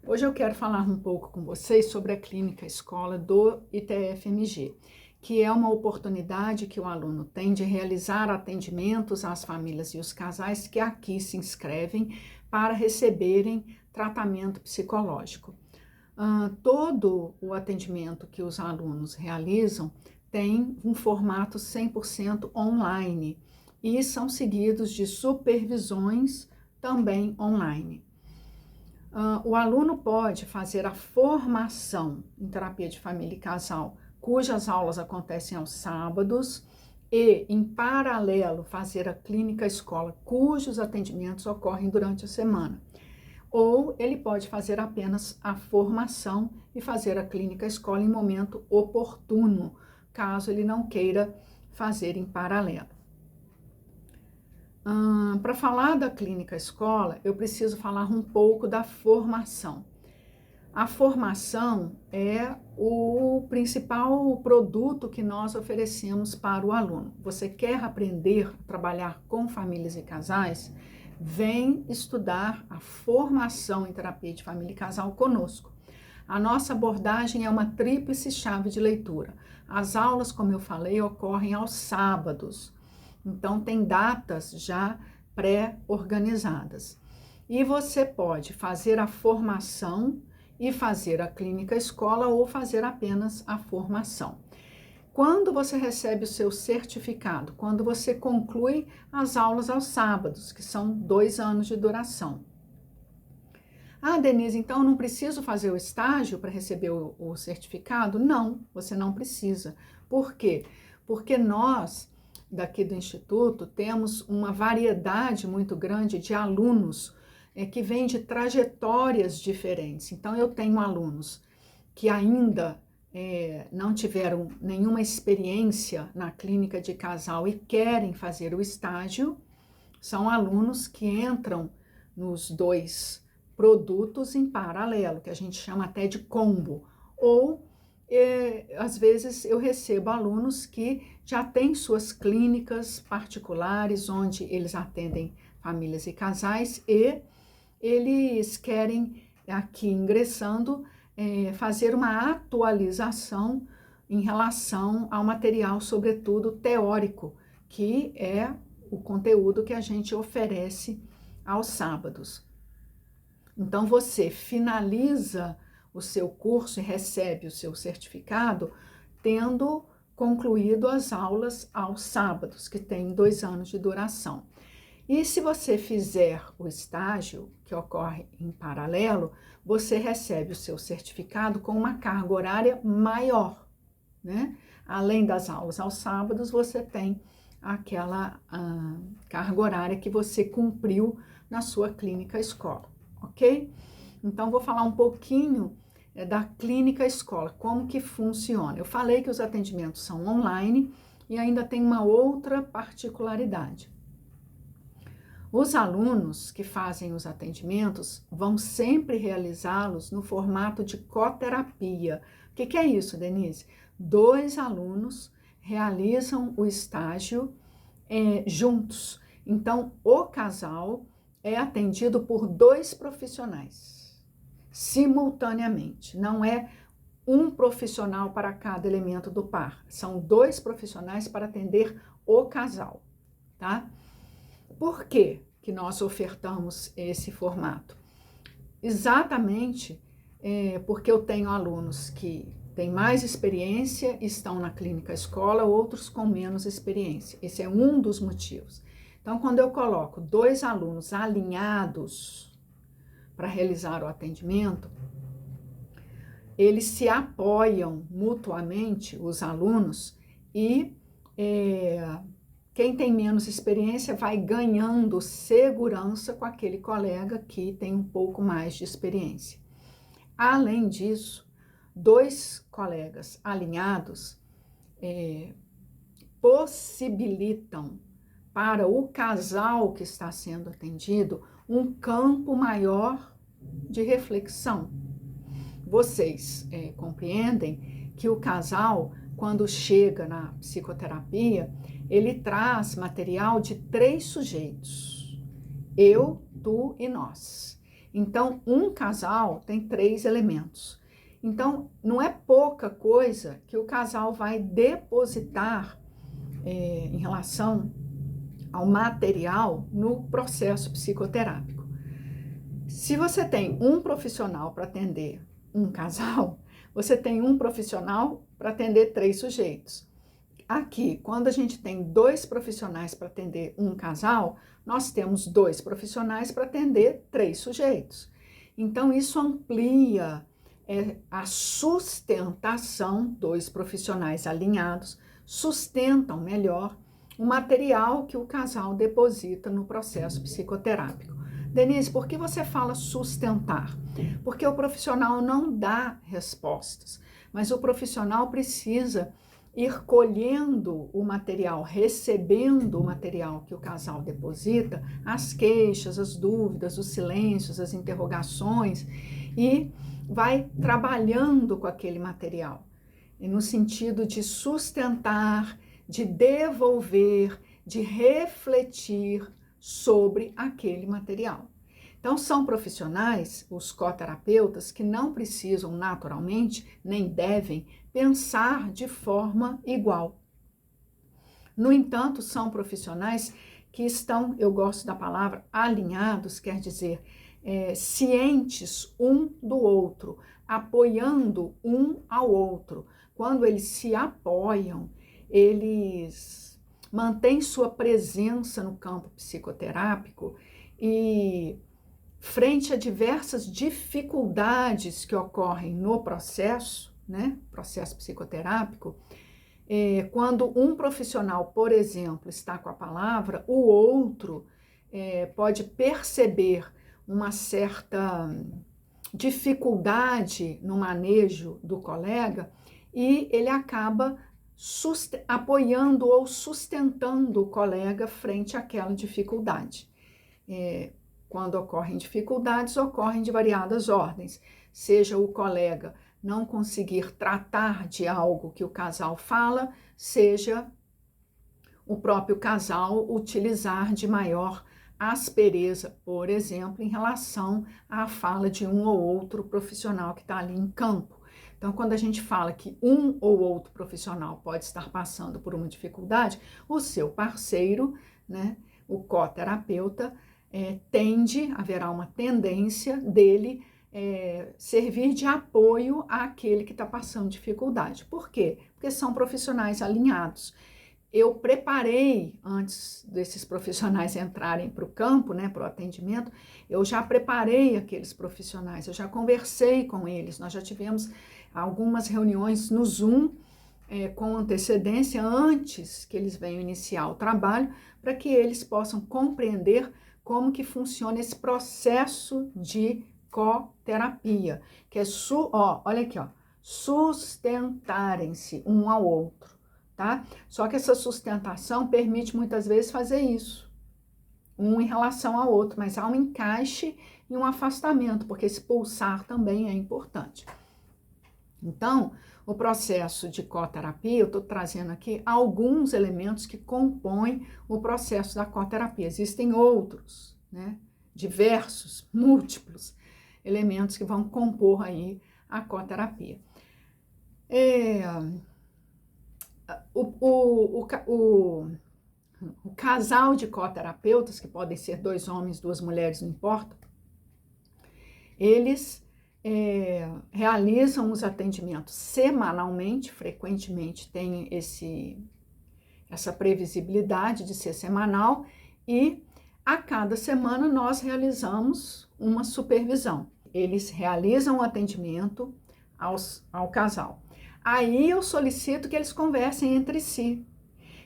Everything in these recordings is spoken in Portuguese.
Hoje eu quero falar um pouco com vocês sobre a clínica escola do ITF-MG, que é uma oportunidade que o aluno tem de realizar atendimentos às famílias e os casais que aqui se inscrevem para receberem tratamento psicológico. Todo o atendimento que os alunos realizam tem um formato 100% online e são seguidos de supervisões também online. O aluno pode fazer a formação em terapia de família e casal, cujas aulas acontecem aos sábados, e, em paralelo, fazer a clínica escola, cujos atendimentos ocorrem durante a semana. Ou ele pode fazer apenas a formação e fazer a clínica escola em momento oportuno, caso ele não queira fazer em paralelo. Para falar da clínica escola, eu preciso falar um pouco da formação. A formação é o principal produto que nós oferecemos para o aluno. Você quer aprender a trabalhar com famílias e casais? Vem estudar a formação em terapia de família e casal conosco. A nossa abordagem é uma tríplice chave de leitura. As aulas, como eu falei, ocorrem aos sábados. Então, tem datas já pré-organizadas. E você pode fazer a formação e fazer a clínica escola ou fazer apenas a formação. Quando você recebe o seu certificado, quando você conclui as aulas aos sábados, que são 2 anos de duração. Denise, então eu não preciso fazer o estágio para receber o certificado? Não, você não precisa. Por quê? Porque nós, daqui do Instituto, temos uma variedade muito grande de alunos que vêm de trajetórias diferentes. Então, eu tenho alunos que ainda não tiveram nenhuma experiência na clínica de casal e querem fazer o estágio. São alunos que entram nos 2 produtos em paralelo, que a gente chama até de combo. Ou, às vezes, eu recebo alunos que já têm suas clínicas particulares, onde eles atendem famílias e casais, e eles querem, aqui ingressando, fazer uma atualização em relação ao material, sobretudo teórico, que é o conteúdo que a gente oferece aos sábados. Então, você finaliza o seu curso e recebe o seu certificado tendo concluído as aulas aos sábados, que tem 2 anos de duração. E se você fizer o estágio, que ocorre em paralelo, você recebe o seu certificado com uma carga horária maior, né? Além das aulas aos sábados, você tem aquela carga horária que você cumpriu na sua clínica escola, ok? Então, vou falar um pouquinho da clínica escola, como que funciona. Eu falei que os atendimentos são online e ainda tem uma outra particularidade. Os alunos que fazem os atendimentos vão sempre realizá-los no formato de coterapia. O que é isso, Denise? 2 alunos realizam o estágio juntos. Então, o casal é atendido por 2 profissionais, simultaneamente. Não é um profissional para cada elemento do par. São 2 profissionais para atender o casal, tá? Por que que nós ofertamos esse formato? Exatamente porque eu tenho alunos que têm mais experiência, estão na clínica escola, outros com menos experiência. Esse é um dos motivos. Então, quando eu coloco 2 alunos alinhados para realizar o atendimento, eles se apoiam mutuamente, os alunos, e quem tem menos experiência vai ganhando segurança com aquele colega que tem um pouco mais de experiência. Além disso, 2 colegas alinhados possibilitam para o casal que está sendo atendido um campo maior de reflexão. Vocês compreendem que o casal, quando chega na psicoterapia, ele traz material de 3 sujeitos, eu, tu e nós. Então, um casal tem 3 elementos. Então, não é pouca coisa que o casal vai depositar em relação ao material no processo psicoterápico. Se você tem um profissional para atender um casal, você tem um profissional para atender 3 sujeitos. Aqui, quando a gente tem 2 profissionais para atender um casal, nós temos 2 profissionais para atender 3 sujeitos. Então, isso amplia a sustentação, 2 profissionais alinhados sustentam melhor o material que o casal deposita no processo psicoterápico. Denise, por que você fala sustentar? Porque o profissional não dá respostas, mas o profissional precisa ir colhendo o material, recebendo o material que o casal deposita, as queixas, as dúvidas, os silêncios, as interrogações, e vai trabalhando com aquele material, no sentido de sustentar, de devolver, de refletir sobre aquele material. Então, são profissionais, os coterapeutas, que não precisam naturalmente, nem devem, pensar de forma igual. No entanto, são profissionais que estão, eu gosto da palavra, alinhados, quer dizer, cientes um do outro, apoiando um ao outro. Quando eles se apoiam, eles mantêm sua presença no campo psicoterápico e, frente a diversas dificuldades que ocorrem no processo, né, processo psicoterápico, quando um profissional, por exemplo, está com a palavra, o outro pode perceber uma certa dificuldade no manejo do colega e ele acaba apoiando ou sustentando o colega frente àquela dificuldade. Quando ocorrem dificuldades, ocorrem de variadas ordens, seja o colega não conseguir tratar de algo que o casal fala, seja o próprio casal utilizar de maior aspereza, por exemplo, em relação à fala de um ou outro profissional que está ali em campo. Então, quando a gente fala que um ou outro profissional pode estar passando por uma dificuldade, o seu parceiro, né, o coterapeuta, haverá uma tendência dele servir de apoio àquele que está passando dificuldade. Por quê? Porque são profissionais alinhados. Eu preparei, antes desses profissionais entrarem para o campo, né, para o atendimento, eu já preparei aqueles profissionais, eu já conversei com eles, nós já tivemos algumas reuniões no Zoom com antecedência, antes que eles venham iniciar o trabalho, para que eles possam compreender como que funciona esse processo de coterapia, que é, olha aqui, sustentarem-se um ao outro, tá? Só que essa sustentação permite muitas vezes fazer isso, um em relação ao outro, mas há um encaixe e um afastamento, porque esse pulsar também é importante. Então, o processo de coterapia, eu estou trazendo aqui alguns elementos que compõem o processo da coterapia. Existem outros, né? Diversos, múltiplos elementos que vão compor aí a coterapia. O casal de coterapeutas, que podem ser 2 homens, 2 mulheres, não importa, eles realizam os atendimentos semanalmente, frequentemente tem essa previsibilidade de ser semanal, e a cada semana nós realizamos uma supervisão. Eles realizam o atendimento ao casal. Aí eu solicito que eles conversem entre si.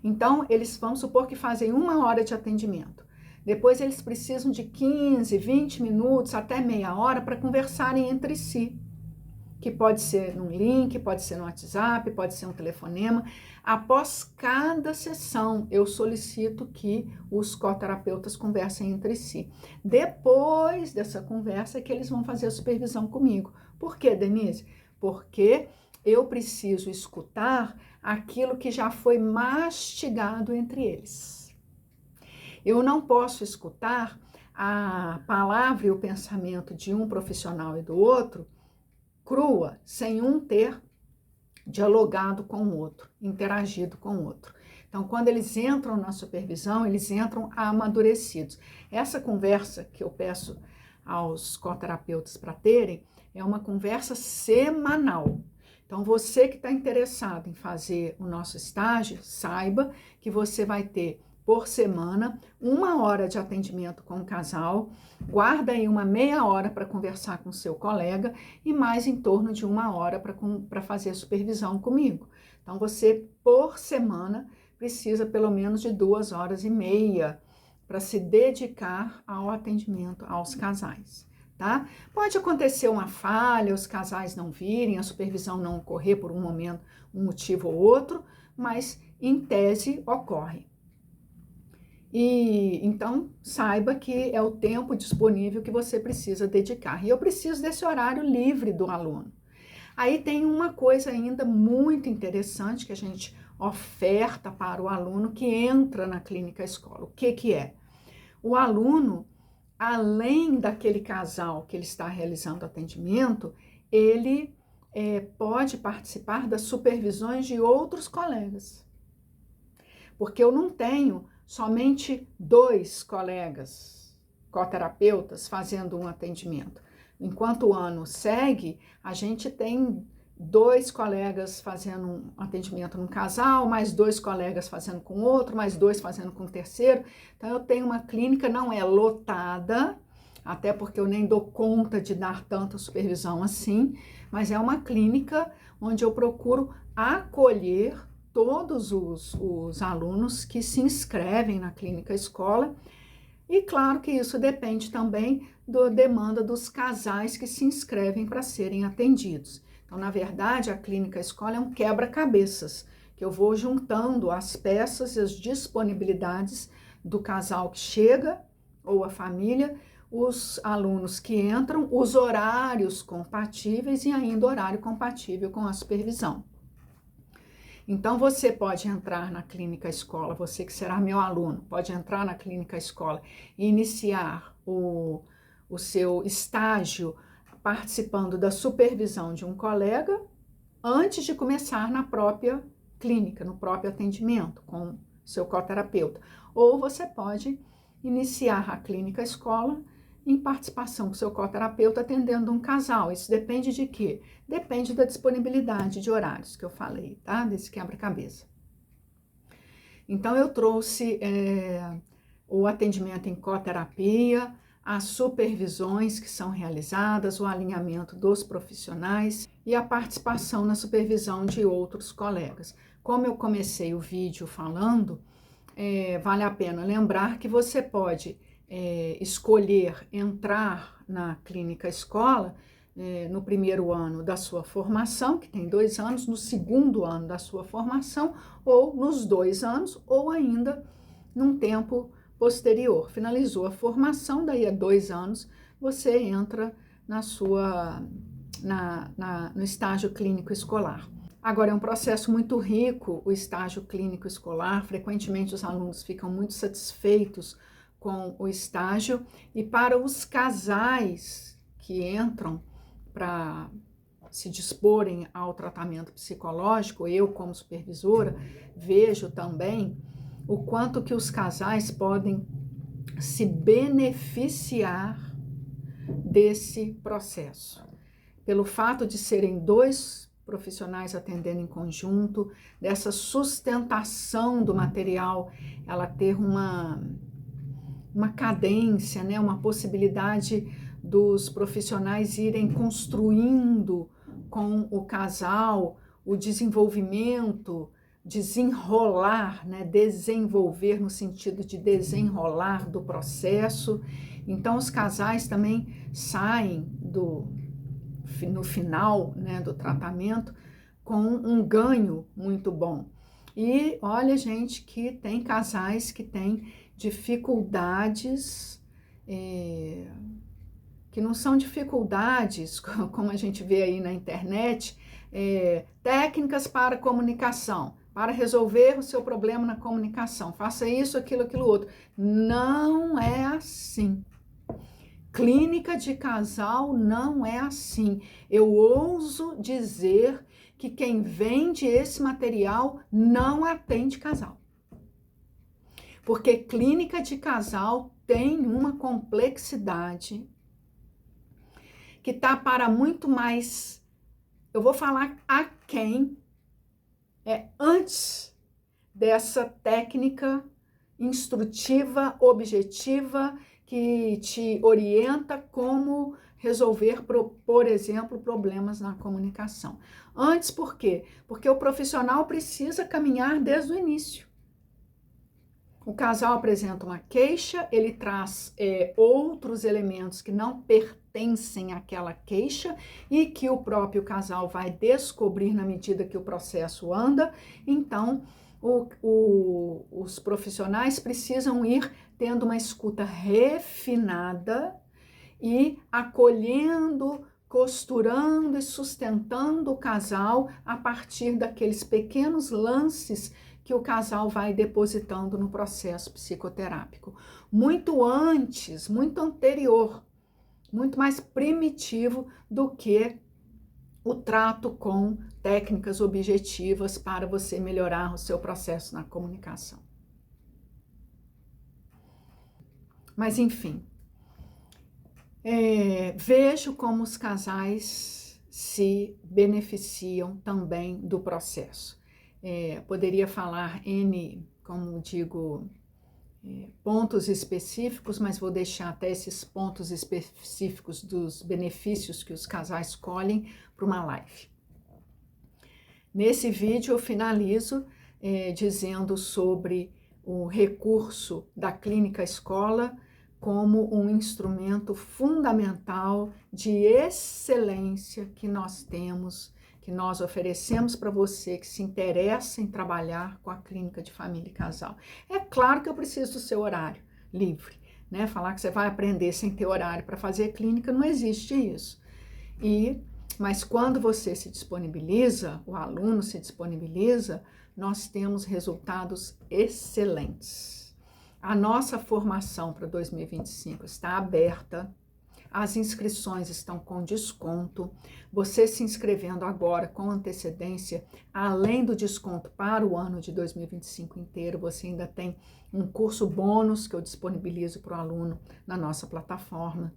Então, vamos supor que fazem 1 hora de atendimento. Depois eles precisam de 15, 20 minutos, até meia hora para conversarem entre si. Que pode ser num link, pode ser no WhatsApp, pode ser um telefonema. Após cada sessão, eu solicito que os coterapeutas conversem entre si. Depois dessa conversa é que eles vão fazer a supervisão comigo. Por quê, Denise? Porque eu preciso escutar aquilo que já foi mastigado entre eles. Eu não posso escutar a palavra e o pensamento de um profissional e do outro crua, sem um ter dialogado com o outro, interagido com o outro. Então, quando eles entram na supervisão, eles entram amadurecidos. Essa conversa que eu peço aos coterapeutas para terem é uma conversa semanal. Então, você que está interessado em fazer o nosso estágio, saiba que você vai ter por semana 1 hora de atendimento com o casal, guarda aí uma meia hora para conversar com o seu colega e mais em torno de 1 hora para fazer a supervisão comigo. Então, você, por semana, precisa pelo menos de 2 horas e meia para se dedicar ao atendimento aos casais, tá? Pode acontecer uma falha, os casais não virem, a supervisão não ocorrer por um momento, um motivo ou outro, mas em tese ocorre. E então saiba que é o tempo disponível que você precisa dedicar. E eu preciso desse horário livre do aluno. Aí tem uma coisa ainda muito interessante que a gente oferta para o aluno que entra na clínica escola. O que que é? O aluno, além daquele casal que ele está realizando atendimento, ele pode participar das supervisões de outros colegas. Porque eu não tenho somente 2 colegas coterapeutas fazendo um atendimento. Enquanto o ano segue, a gente tem 2 colegas fazendo um atendimento num casal, mais 2 colegas fazendo com outro, mais 2 fazendo com o terceiro. Então, eu tenho uma clínica, não é lotada, até porque eu nem dou conta de dar tanta supervisão assim, mas é uma clínica onde eu procuro acolher todos os alunos que se inscrevem na clínica escola. E claro que isso depende também da demanda dos casais que se inscrevem para serem atendidos. Então, na verdade, a clínica escola é um quebra-cabeças, que eu vou juntando as peças e as disponibilidades do casal que chega, ou a família, os alunos que entram, os horários compatíveis e ainda horário compatível com a supervisão. Então, você pode entrar na clínica escola, você que será meu aluno, pode entrar na clínica escola e iniciar o seu estágio participando da supervisão de um colega antes de começar na própria clínica, no próprio atendimento com seu coterapeuta. Ou você pode iniciar a clínica escola em participação com seu coterapeuta atendendo um casal. Isso depende de quê? Depende da disponibilidade de horários que eu falei, tá? Desse quebra-cabeça. Então, eu trouxe o atendimento em coterapia, as supervisões que são realizadas, o alinhamento dos profissionais e a participação na supervisão de outros colegas. Como eu comecei o vídeo falando, vale a pena lembrar que você pode escolher entrar na clínica escola no primeiro ano da sua formação, que tem 2 anos, no segundo ano da sua formação, ou nos 2 anos, ou ainda num tempo posterior. Finalizou a formação, daí a 2 anos, você entra no estágio clínico escolar. Agora, é um processo muito rico, o estágio clínico escolar. Frequentemente, os alunos ficam muito satisfeitos com o estágio, e para os casais que entram para se disporem ao tratamento psicológico, eu como supervisora vejo também o quanto que os casais podem se beneficiar desse processo. Pelo fato de serem 2 profissionais atendendo em conjunto, dessa sustentação do material, ela ter uma cadência, né? Uma possibilidade dos profissionais irem construindo com o casal o desenvolvimento, desenrolar, né? Desenvolver no sentido de desenrolar do processo. Então, os casais também saem no final, né, do tratamento com um ganho muito bom. E olha, gente, que tem casais que têm dificuldades que não são dificuldades como a gente vê aí na internet, técnicas para comunicação, para resolver o seu problema na comunicação, faça isso, aquilo, aquilo outro. Não é assim. Clínica de casal não é assim. Eu ouso dizer que quem vende esse material não atende casal. Porque clínica de casal tem uma complexidade que está para muito mais, eu vou falar a quem antes dessa técnica instrutiva, objetiva, que te orienta como resolver, por exemplo, problemas na comunicação. Antes, por quê? Porque o profissional precisa caminhar desde o início. O casal apresenta uma queixa, ele traz outros elementos que não pertencem àquela queixa e que o próprio casal vai descobrir na medida que o processo anda. Então, os profissionais precisam ir tendo uma escuta refinada e acolhendo, costurando e sustentando o casal a partir daqueles pequenos lances que o casal vai depositando no processo psicoterápico. Muito antes, muito anterior, muito mais primitivo do que o trato com técnicas objetivas para você melhorar o seu processo na comunicação. Mas, enfim, vejo como os casais se beneficiam também do processo. Poderia falar como digo, pontos específicos, mas vou deixar até esses pontos específicos dos benefícios que os casais colhem para uma live. Nesse vídeo eu finalizo dizendo sobre o recurso da clínica escola como um instrumento fundamental de excelência que nós temos, que nós oferecemos para você que se interessa em trabalhar com a clínica de família e casal. É claro que eu preciso do seu horário livre, né? Falar que você vai aprender sem ter horário para fazer clínica, não existe isso. Mas quando você se disponibiliza, o aluno se disponibiliza, nós temos resultados excelentes. A nossa formação para 2025 está aberta. As inscrições estão com desconto. Você se inscrevendo agora com antecedência, além do desconto para o ano de 2025 inteiro, você ainda tem um curso bônus que eu disponibilizo para o aluno na nossa plataforma.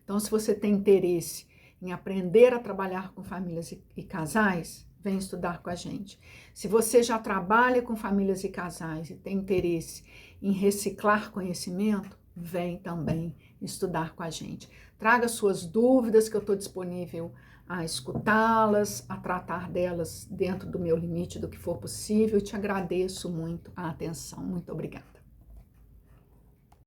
Então, se você tem interesse em aprender a trabalhar com famílias e casais, vem estudar com a gente. Se você já trabalha com famílias e casais e tem interesse em reciclar conhecimento, vem também estudar com a gente. Traga suas dúvidas que eu estou disponível a escutá-las, a tratar delas dentro do meu limite, do que for possível. Te agradeço muito a atenção. Muito obrigada.